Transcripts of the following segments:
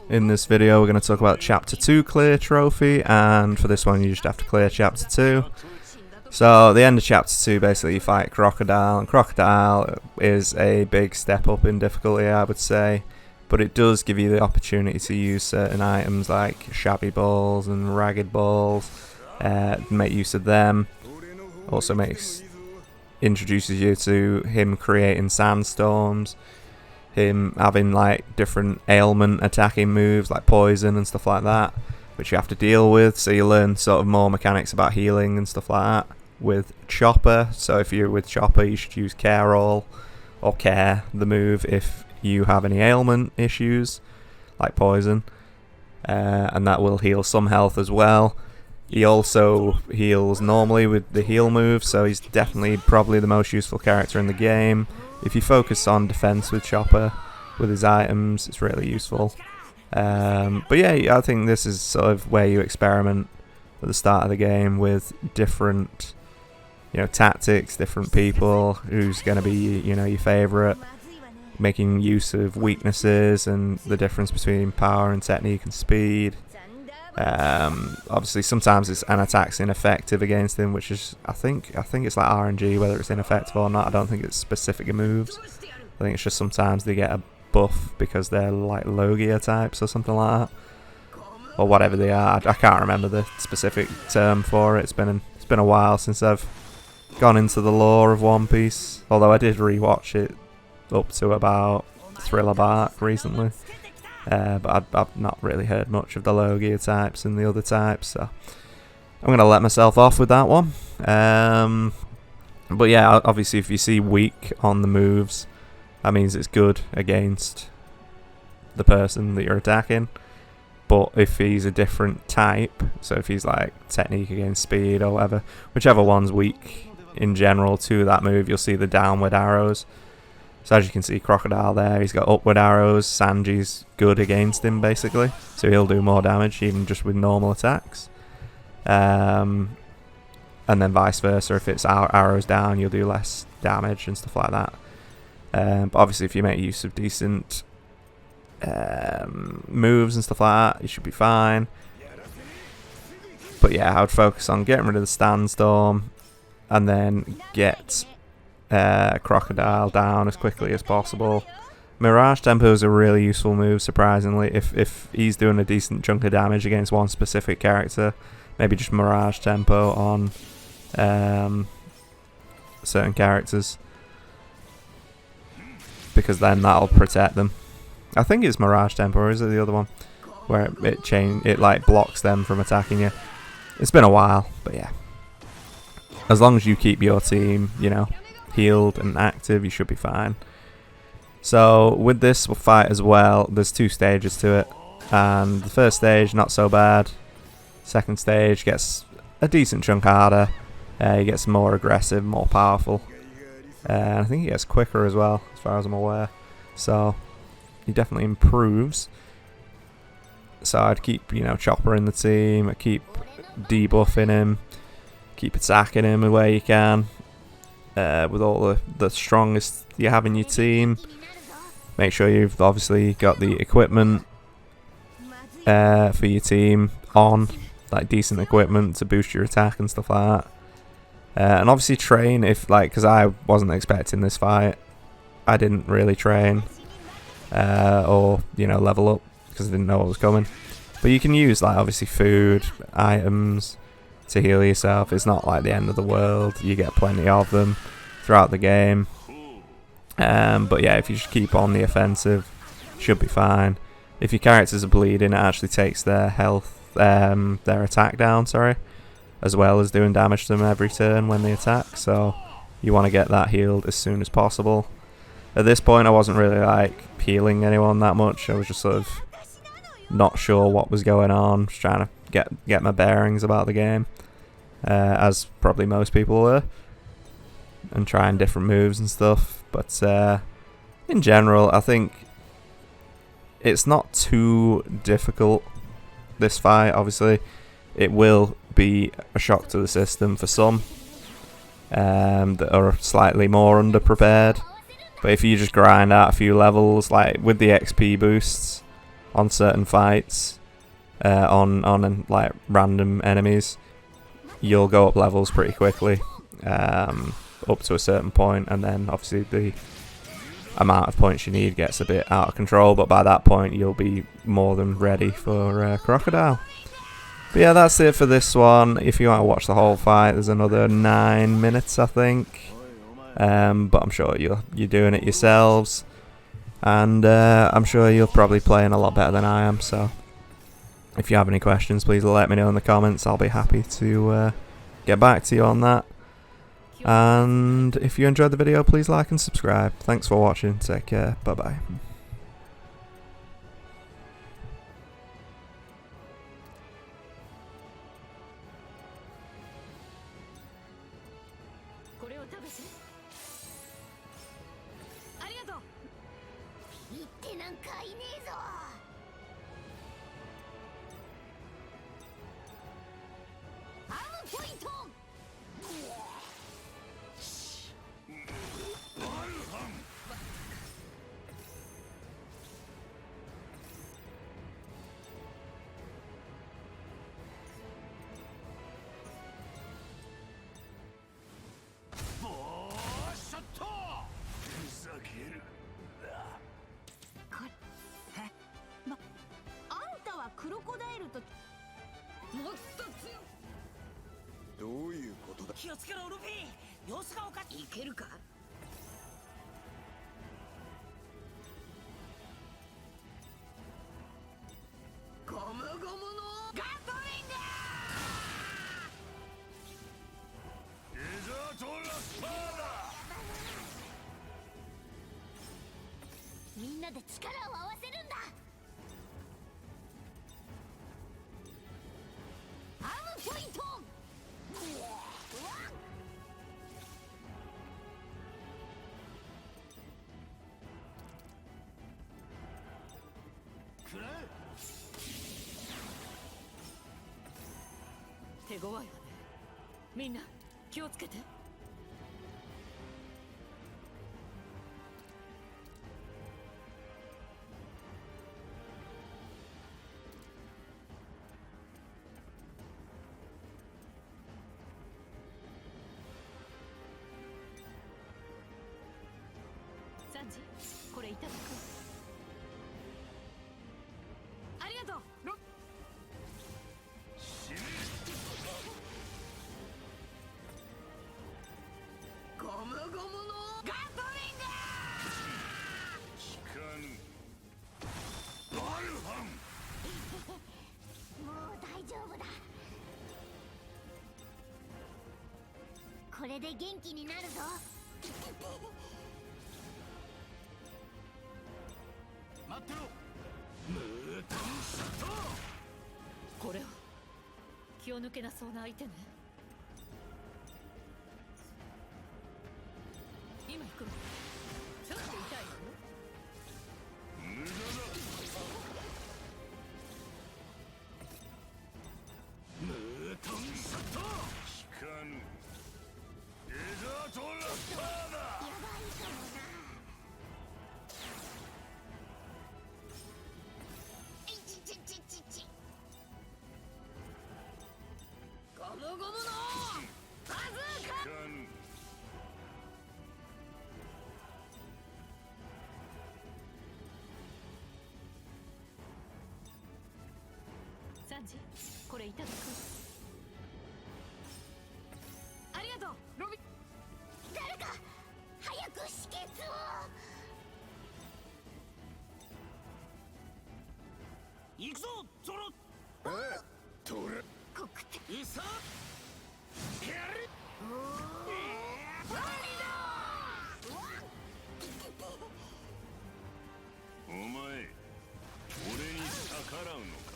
In this video we're going to talk about Chapter 2 clear trophy, and for this one you just have to clear Chapter 2. So the end of Chapter 2, basically you fight Crocodile, and Crocodile is a big step up in difficulty, I would say, but it does give you the opportunity to use certain items like Shabby Balls and Ragged Balls, make use of them. Also introduces you to him creating sandstorms, him having like different ailment attacking moves like poison and stuff like that, which you have to deal with, so you learn sort of more mechanics about healing and stuff like that with Chopper. So if you're with Chopper you should use Care All or Care, the move, if you have any ailment issues like poison, and that will heal some health as well. He also heals normally with the heal move, so he's definitely probably the most useful character in the game. If you focus on defense with Chopper, with his items, it's really useful. But yeah, I think this is sort of where you experiment at the start of the game with different, tactics, different people, who's going to be, your favourite, making use of weaknesses and the difference between power and technique and speed. Obviously sometimes an attack's ineffective against him, which is I think it's like RNG whether it's ineffective or not. I don't think it's specific moves. I think it's just sometimes they get a buff because they're like Logia types or something like that, or whatever they are. I can't remember the specific term for it. It's been a while since I've gone into the lore of One Piece, although I did rewatch it up to about Thriller Bark recently. But I've not really heard much of the Logia types and the other types, so I'm going to let myself off with that one. But yeah, obviously if you see weak on the moves, that means it's good against the person that you're attacking. But if he's a different type, so if he's like technique against speed or whatever, whichever one's weak in general to that move, you'll see the downward arrows. So as you can see, Crocodile there, he's got upward arrows. Sanji's good against him, basically. So he'll do more damage, even just with normal attacks. And then vice versa, if it's arrows down, you'll do less damage and stuff like that. But obviously, if you make use of decent moves and stuff like that, you should be fine. But yeah, I would focus on getting rid of the Sandstorm, and then get Crocodile down as quickly as possible. Mirage Tempo is a really useful move, surprisingly. If he's doing a decent chunk of damage against one specific character, maybe just Mirage Tempo on certain characters, because then that'll protect them. I think it's Mirage Tempo, or is it the other one where it like blocks them from attacking you? It's been a while, but yeah, as long as you keep your team, healed and active, you should be fine. So with this fight as well, there's two stages to it, and the first stage not so bad. Second stage gets a decent chunk harder. He gets more aggressive, more powerful, and I think he gets quicker as well, as far as I'm aware. So he definitely improves. So I'd keep Chopper in the team. I'd keep debuffing him, keep attacking him the way you can. With all the strongest you have in your team. Make sure you've obviously got the equipment for your team on, like decent equipment to boost your attack and stuff like that. And obviously train because I wasn't expecting this fight. I didn't really train or level up because I didn't know what was coming. But you can use obviously food, items to heal yourself. It's not like the end of the world. You get plenty of them throughout the game. But yeah, if you just keep on the offensive, should be fine. If your characters are bleeding, it actually takes their health, their attack down, as well as doing damage to them every turn when they attack. So you want to get that healed as soon as possible. At this point, I wasn't really healing anyone that much. I was just sort of not sure what was going on, just trying to get my bearings about the game, as probably most people were, and trying different moves and stuff. But in general, I think it's not too difficult, this fight. Obviously it will be a shock to the system for some that are slightly more underprepared, but if you just grind out a few levels, like with the XP boosts, on certain fights, on like random enemies, you'll go up levels pretty quickly, up to a certain point, and then obviously the amount of points you need gets a bit out of control, but by that point you'll be more than ready for Crocodile. But yeah, that's it for this one. If you want to watch the whole fight, there's another 9 minutes, I think. But I'm sure you're doing it yourselves, and I'm sure you're probably playing a lot better than I am. So if you have any questions, please let me know in the comments. I'll be happy to get back to you on that. And if you enjoyed the video, please like and subscribe. Thanks for watching. Take care. Bye bye.みんなで力を合わせるんだ。アームポイント。手強いわね。みんな気をつけて。サンジ、これいただく。ありがとう。ゴムゴムのガトリング。効かぬ。バルハン。もう大丈夫だ。これで元気になるぞ。待ってろ。ムータンシャット。これは気を抜けなそうな相手ね。今行くわ。ちょっと痛いの？無駄だ。ムータンシャット。効かぬ。デザートラッパーだ。やばいかもな。ゴムゴムのバズーカ。サンジ、これいただく。ありがとう、ロビ。誰か早く止血を。行くぞゾロ。トレコクテイサやる。お前、俺に逆らうのか。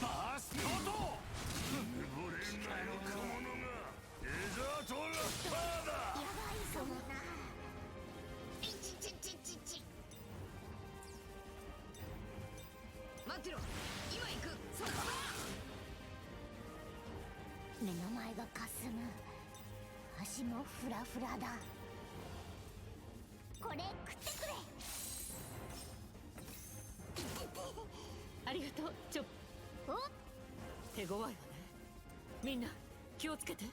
バーストート。溺れないかものがデザートラッパーだ。やばいかもな。待ってろ、今行く。そこだ。目の前がかすむ。足もフラフラだ。と手強いわね。みんな気をつけて。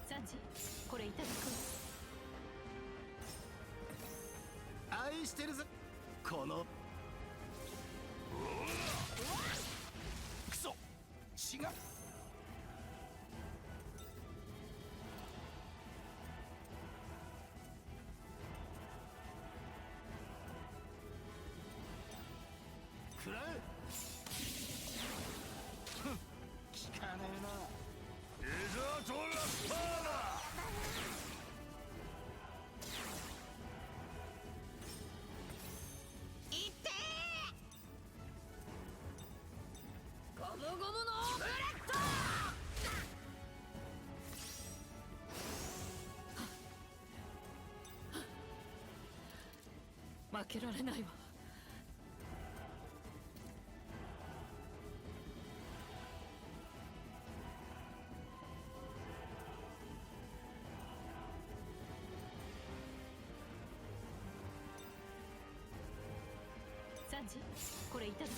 サンジ、これいただくわ。愛してるぜこのクソ違う。くらえ。ふん、効かねえな。デザートラッパーだ。いってー、ゴムゴムのオブレット。負けられないわ。サンジ、これいただくわ。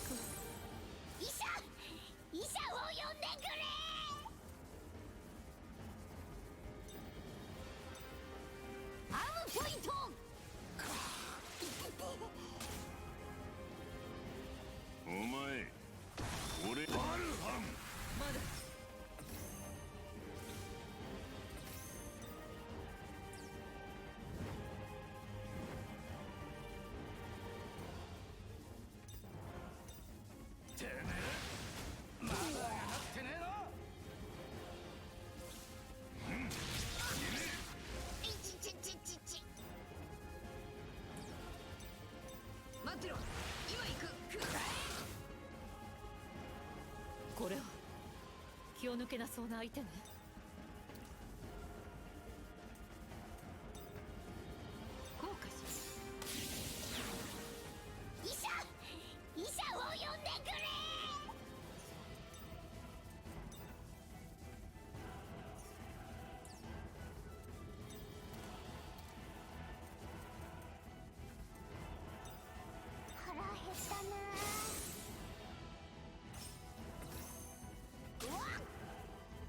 医者を呼んでくれ。アームポイント。お前俺バルハンまだてめえまだ上がってねえの。待ってろ、今行く。これは気を抜けなそうな相手ね。後悔し医者を呼んでくれ。腹減ったな。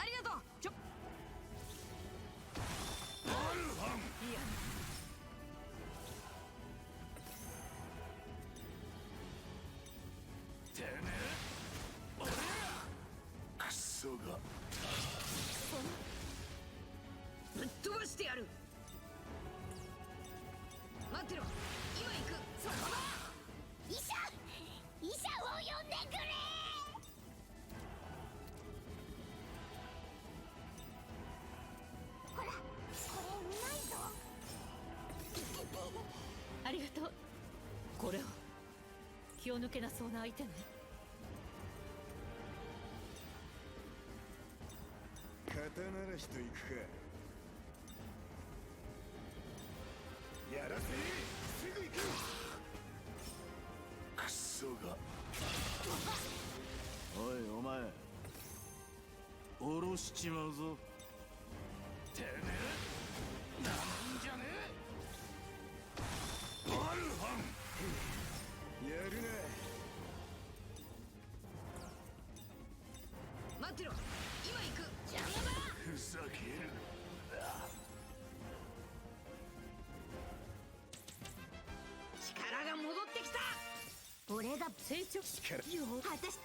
ありがとう。バルハンいや、てめえ俺クソがぶっ飛ばしてやる。待ってろ、今行く。そこだ。医者を呼んでくれ。ほら、これうまいぞ。ありがとう。これは気を抜けなそうな相手ね。肩慣らしといくか。やらせすぐ行く。クソがおいお前下ろしちまうぞ。てめえなめんじゃねえ。バルハンやるな。待ってろ、今行く。邪魔だ。ふざける。力が戻ってきた。俺が成長力よ。私